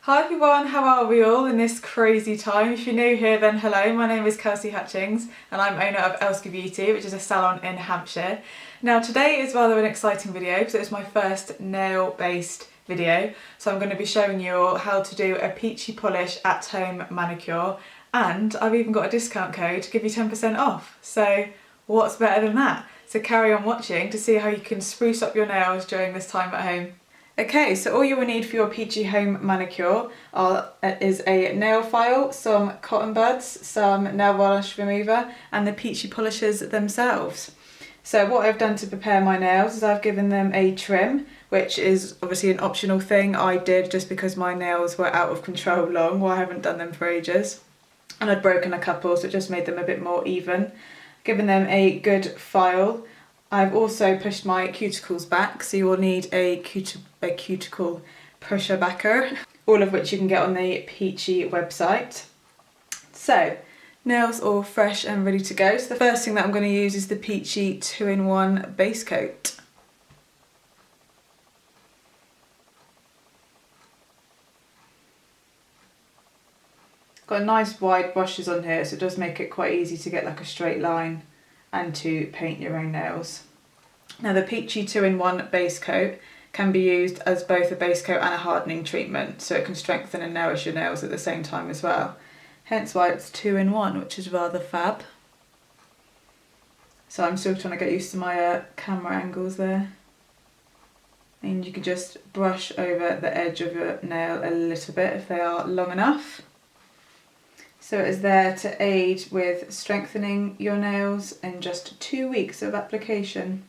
Hi everyone, how are we all in this crazy time? If you're new here then hello, my name is Kelsey Hutchings and I'm owner of Elske Beauty, which is a salon in Hampshire. Now today is rather an exciting video because it's my first nail based video, so I'm going to be showing you all how to do a peachy polish at home manicure, and I've even got a discount code to give you 10% off, so what's better than that? So carry on watching to see how you can spruce up your nails during this time at home. Okay, so all you will need for your peachy home manicure is a nail file, some cotton buds, some nail varnish remover and the peachy polishers themselves. So what I've done to prepare my nails is I've given them a trim, which is obviously an optional thing I did just because my nails were out of control long, well I haven't done them for ages. And I'd broken a couple, so it just made them a bit more even. Given them a good file. I've also pushed my cuticles back, so you will need a cuticle pusher backer, all of which you can get on the Peacci website. So, nails all fresh and ready to go. So the first thing that I'm going to use is the Peacci 2-in-1 base coat. Got nice wide brushes on here, so it does make it quite easy to get like a straight line and to paint your own nails. Now the Peacci 2-in-1 base coat can be used as both a base coat and a hardening treatment, so it can strengthen and nourish your nails at the same time as well. Hence why it's 2-in-1, which is rather fab. So I'm still trying to get used to my camera angles there. And you can just brush over the edge of your nail a little bit if they are long enough. So it is there to aid with strengthening your nails in just 2 weeks of application,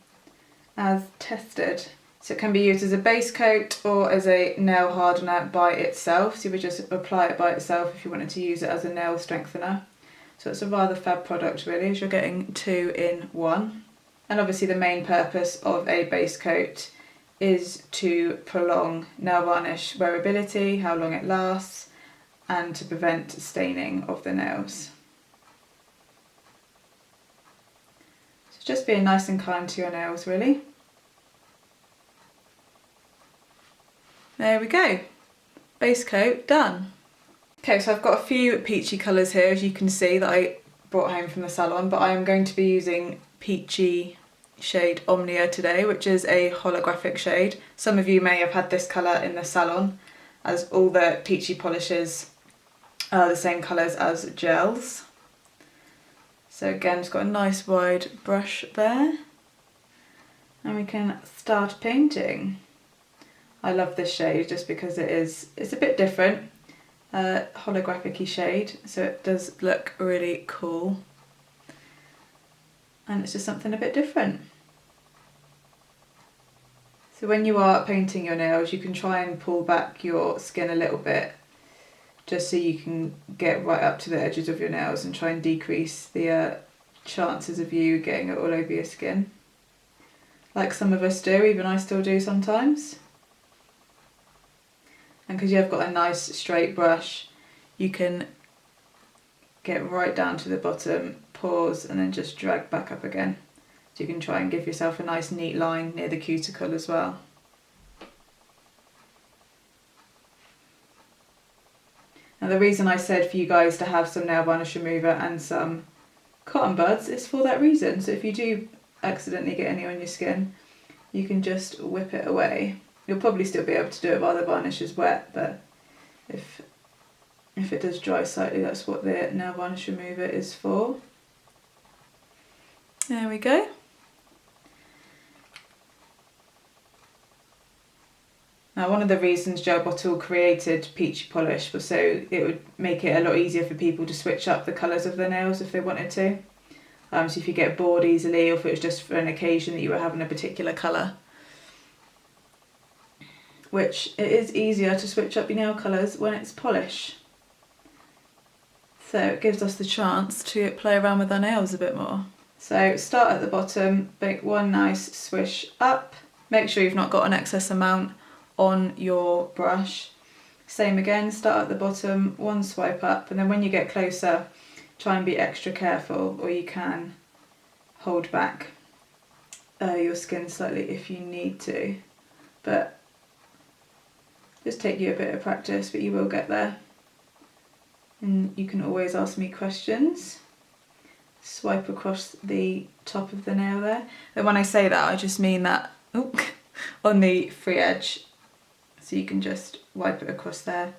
as tested. So it can be used as a base coat or as a nail hardener by itself. So you would just apply it by itself if you wanted to use it as a nail strengthener. So it's a rather fab product really, as you're getting 2-in-1. And obviously the main purpose of a base coat is to prolong nail varnish wearability, how long it lasts, and to prevent staining of the nails. So just being nice and kind to your nails really. There we go, base coat done. Okay, so I've got a few peachy colours here as you can see that I brought home from the salon, but I am going to be using Peacci shade Omnia today, which is a holographic shade. Some of you may have had this colour in the salon, as all the peachy polishes are the same colours as gels. So again, it's got a nice wide brush there. And we can start painting. I love this shade just because it's a bit different, holographic-y shade, so it does look really cool. And it's just something a bit different. So when you are painting your nails, you can try and pull back your skin a little bit, just so you can get right up to the edges of your nails and try and decrease the chances of you getting it all over your skin. Like some of us do, even I still do sometimes. And because you've got a nice straight brush, you can get right down to the bottom, pause, and then just drag back up again. So you can try and give yourself a nice neat line near the cuticle as well. Now the reason I said for you guys to have some nail varnish remover and some cotton buds is for that reason. So if you do accidentally get any on your skin, you can just whip it away. You'll probably still be able to do it while the varnish is wet, but if it does dry slightly, that's what the nail varnish remover is for. There we go. Now one of the reasons Gel Bottle created Peachy Polish was so it would make it a lot easier for people to switch up the colours of their nails if they wanted to. So if you get bored easily, or if it was just for an occasion that you were having a particular colour. Which it is easier to switch up your nail colours when it's polish. So it gives us the chance to play around with our nails a bit more. So start at the bottom, make one nice swish up. Make sure you've not got an excess amount on your brush. Same again, start at the bottom, one swipe up, and then when you get closer, try and be extra careful, or you can hold back your skin slightly if you need to. But Just take you a bit of practice, but you will get there. And you can always ask me questions. Swipe across the top of the nail there. And when I say that, I just mean that on the free edge. So you can just wipe it across there.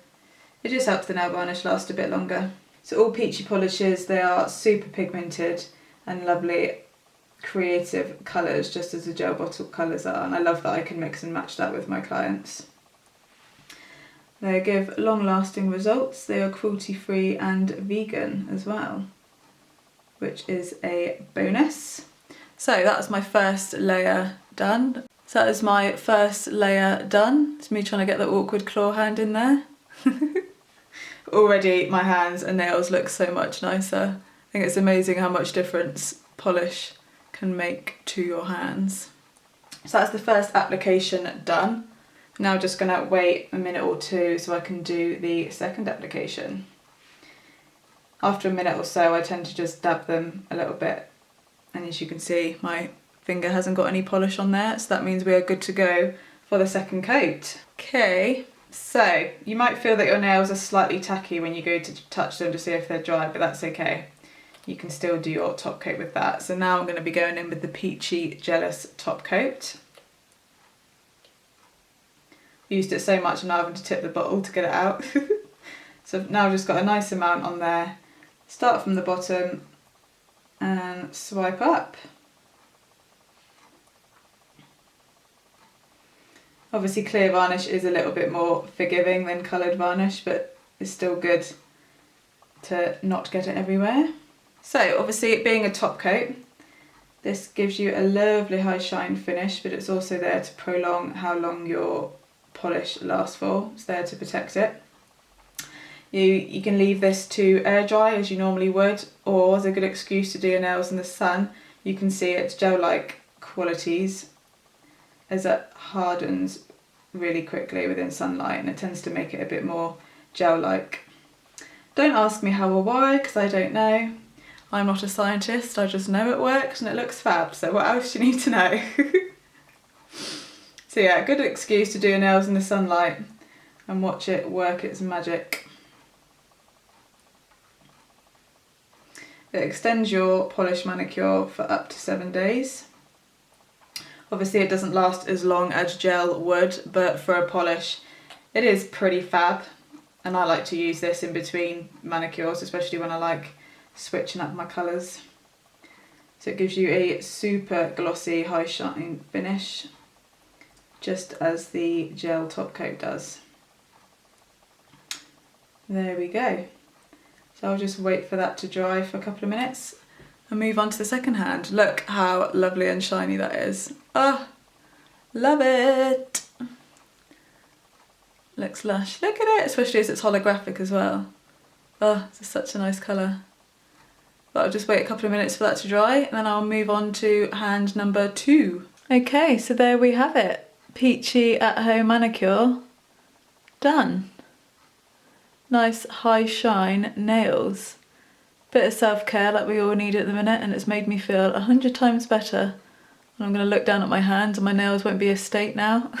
It just helps the nail varnish last a bit longer. So all Peacci polishes, they are super pigmented and lovely creative colours, just as the gel bottle colours are, and I love that I can mix and match that with my clients. They give long-lasting results. They are cruelty-free and vegan as well, which is a bonus. So that's my first layer done. It's me trying to get the awkward claw hand in there. Already my hands and nails look so much nicer. I think it's amazing how much difference polish can make to your hands. So that's the first application done. Now I'm just gonna wait a minute or two so I can do the second application. After a minute or so, I tend to just dab them a little bit. And as you can see, my finger hasn't got any polish on there, so that means we are good to go for the second coat. Okay, so you might feel that your nails are slightly tacky when you go to touch them to see if they're dry, but that's okay. You can still do your top coat with that. So now I'm going to be going in with the Peacci Jealous top coat. Used it so much I'm now having to tip the bottle to get it out. So now I've just got a nice amount on there. Start from the bottom and swipe up. Obviously clear varnish is a little bit more forgiving than coloured varnish, but it's still good to not get it everywhere. So obviously it being a top coat, this gives you a lovely high shine finish, but it's also there to prolong how long your polish lasts for. It's there to protect it. You can leave this to air dry as you normally would, or as a good excuse to do your nails in the sun. You can see its gel-like qualities as it hardens really quickly within sunlight, and it tends to make it a bit more gel-like. Don't ask me how or why, because I don't know. I'm not a scientist, I just know it works and it looks fab, so what else do you need to know? So yeah, a good excuse to do your nails in the sunlight and watch it work its magic. It extends your polish manicure for up to 7 days. Obviously it doesn't last as long as gel would, but for a polish it is pretty fab, and I like to use this in between manicures, especially when I like switching up my colours. So it gives you a super glossy high shine finish, just as the gel top coat does. There we go. So I'll just wait for that to dry for a couple of minutes and move on to the second hand. Look how lovely and shiny that is. Oh, love it. Looks lush. Look at it, especially as it's holographic as well. Oh, it's such a nice colour. But I'll just wait a couple of minutes for that to dry and then I'll move on to hand number 2. Okay, so there we have it. Peacci at home manicure done. Nice high shine nails. Bit of self-care like we all need at the minute, and it's made me feel 100 times better. And I'm going to look down at my hands and my nails won't be a state now.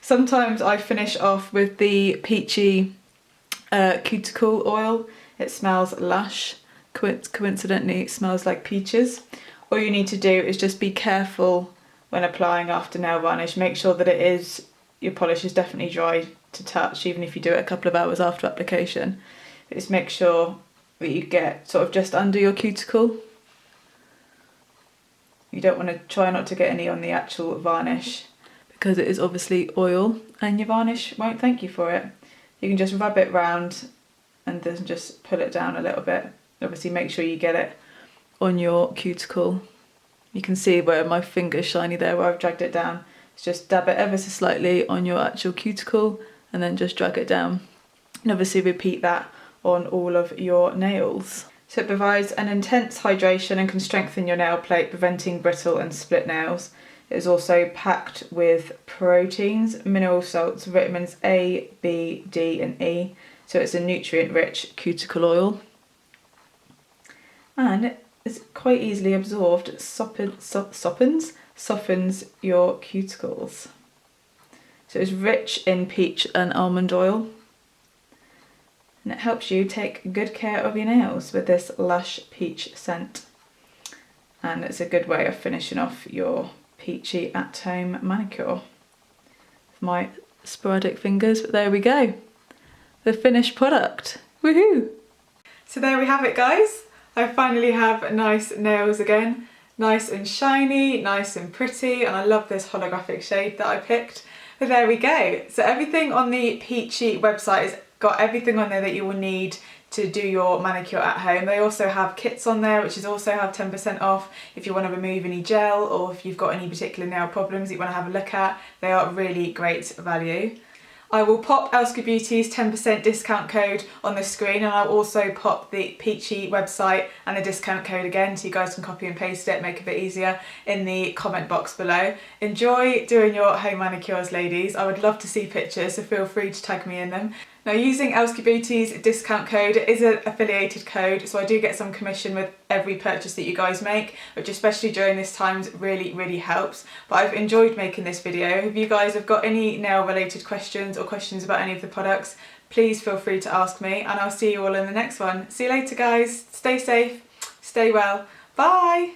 Sometimes I finish off with the Peacci Cuticle oil. It smells lush. Coincidentally it smells like peaches. All you need to do is just be careful when applying after nail varnish. Make sure that your polish is definitely dry to touch, even if you do it a couple of hours after application. Just make sure that you get sort of just under your cuticle. You don't want to try not to get any on the actual varnish, because it is obviously oil and your varnish won't thank you for it. You can just rub it round and then just pull it down a little bit. Obviously make sure you get it on your cuticle. You can see where my finger's shiny there, where I've dragged it down. Just dab it ever so slightly on your actual cuticle and then just drag it down. And obviously repeat that on all of your nails. So it provides an intense hydration and can strengthen your nail plate, preventing brittle and split nails. It is also packed with proteins, mineral salts, vitamins A, B, D and E. So it's a nutrient-rich cuticle oil. And it's quite easily absorbed. It softens your cuticles. So it's rich in peach and almond oil. And it helps you take good care of your nails with this lush peach scent. And it's a good way of finishing off your peachy at-home manicure. With my sporadic fingers, but there we go. The finished product. Woohoo! So there we have it, guys. I finally have nice nails again. Nice and shiny, nice and pretty, and I love this holographic shade that I picked. But there we go. So everything on the Peacci website has got everything on there that you will need to do your manicure at home. They also have kits on there, which is also have 10% off if you want to remove any gel or if you've got any particular nail problems that you want to have a look at. They are really great value. I will pop Elska Beauty's 10% discount code on the screen, and I'll also pop the Peacci website and the discount code again so you guys can copy and paste it, make it a bit easier, in the comment box below. Enjoy doing your home manicures, ladies. I would love to see pictures, so feel free to tag me in them. Now, using Elska Beauty's discount code is an affiliated code, so I do get some commission with every purchase that you guys make, which especially during this time really helps. But I've enjoyed making this video. If you guys have got any nail related questions or questions about any of the products, please feel free to ask me, and I'll see you all in the next one. See you later, guys. Stay safe, stay well. Bye.